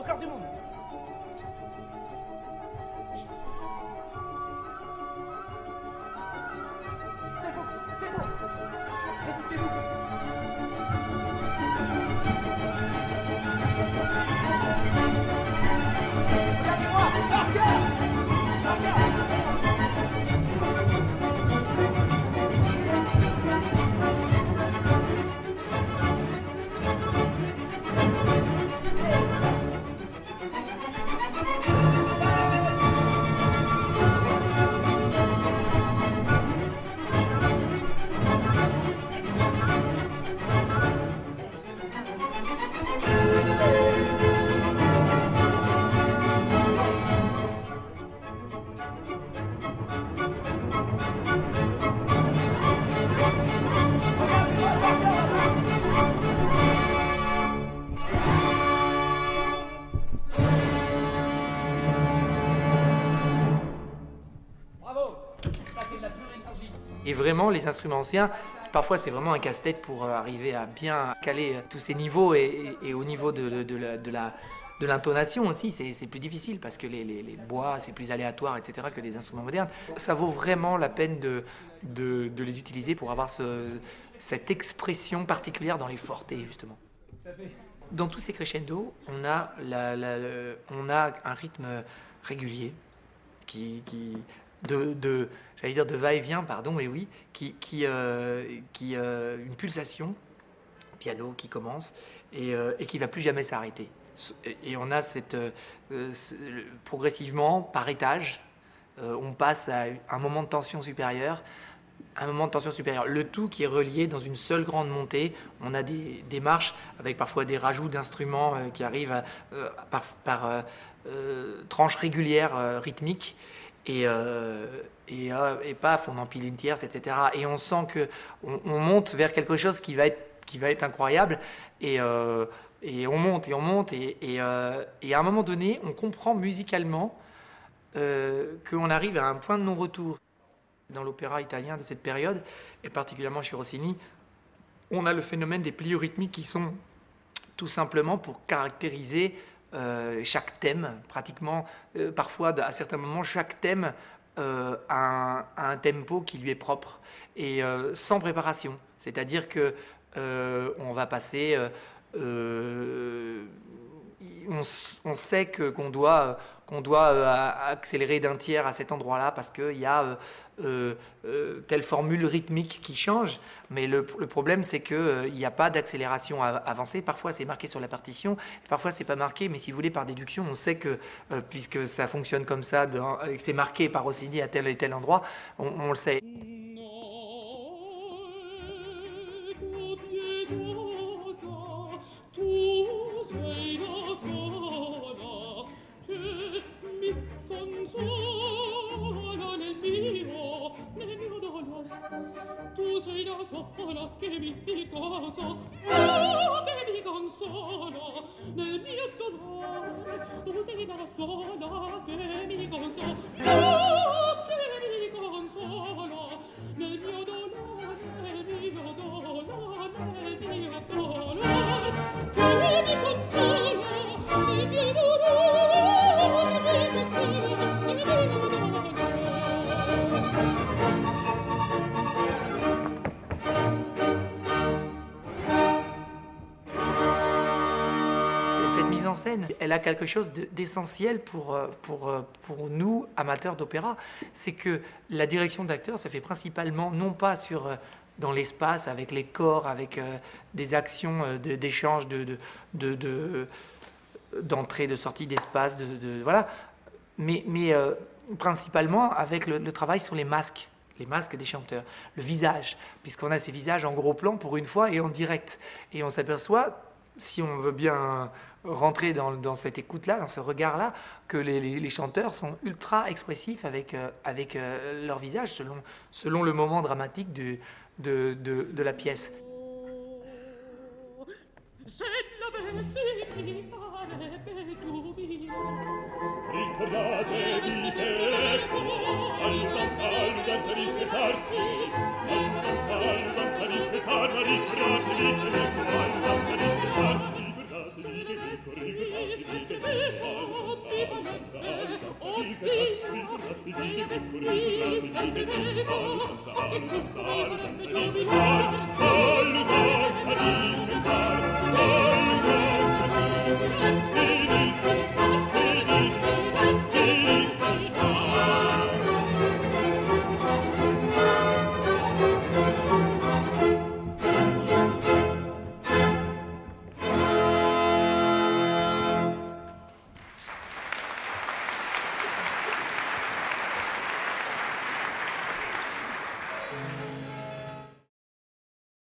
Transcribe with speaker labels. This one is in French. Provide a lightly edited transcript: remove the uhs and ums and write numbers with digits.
Speaker 1: encore du monde. Tempo, tempo. Répétez-vous. Regardez-moi, par cœur. Par cœur.
Speaker 2: Et vraiment, les instruments anciens, parfois c'est vraiment un casse-tête pour arriver à bien caler tous ces niveaux et au niveau de l'intonation aussi, c'est plus difficile parce que les bois, c'est plus aléatoire, etc. que des instruments modernes. Ça vaut vraiment la peine de les utiliser pour avoir cette expression particulière dans les fortes, justement. Dans tous ces crescendo, on a un rythme régulier j'allais dire de va-et-vient, pardon, mais oui, une pulsation, piano qui commence et qui va plus jamais s'arrêter. Et on a progressivement, par étage, on passe à un moment de tension supérieure, le tout qui est relié dans une seule grande montée. On a des marches avec parfois des rajouts d'instruments qui arrivent par tranches régulières rythmiques. Et paf, on empile une tierce, etc. Et on sent qu'on monte vers quelque chose qui va être incroyable. Et on monte, et à un moment donné, on comprend musicalement qu'on arrive à un point de non-retour. Dans l'opéra italien de cette période, et particulièrement chez Rossini, on a le phénomène des plios rythmiques qui sont tout simplement pour caractériser chaque thème, pratiquement, parfois à certains moments, chaque thème a un tempo qui lui est propre et sans préparation. C'est-à-dire que on va passer, on sait qu'on doit accélérer d'un tiers à cet endroit-là parce qu'il y a telle formule rythmique qui change, mais le problème c'est qu'il n'y a pas d'accélération avancée. Parfois c'est marqué sur la partition, parfois c'est pas marqué, mais si vous voulez par déduction, on sait que puisque ça fonctionne comme ça, et que c'est marqué par Rossini à tel et tel endroit, on le sait.
Speaker 3: Tu sei la sola che mi consola nel mio dolore. Tu sei la sola che mi consola nel mio dolore, nel mio dolore, nel mio dolore. Che mi consola nel mio dolore, mi consola nel mio dolore.
Speaker 2: En scène, elle a quelque chose d'essentiel pour nous, amateurs d'opéra. C'est que la direction d'acteur se fait principalement, non pas dans l'espace, avec les corps, avec des actions d'échange, d'entrée, de sortie d'espace, voilà, mais principalement avec le travail sur les masques des chanteurs, le visage, puisqu'on a ces visages en gros plan pour une fois et en direct. Et on s'aperçoit, si on veut bien rentrer dans cette écoute-là, dans ce regard-là, que les chanteurs sont ultra expressifs avec leur visage selon le moment dramatique de la pièce.
Speaker 3: Oh,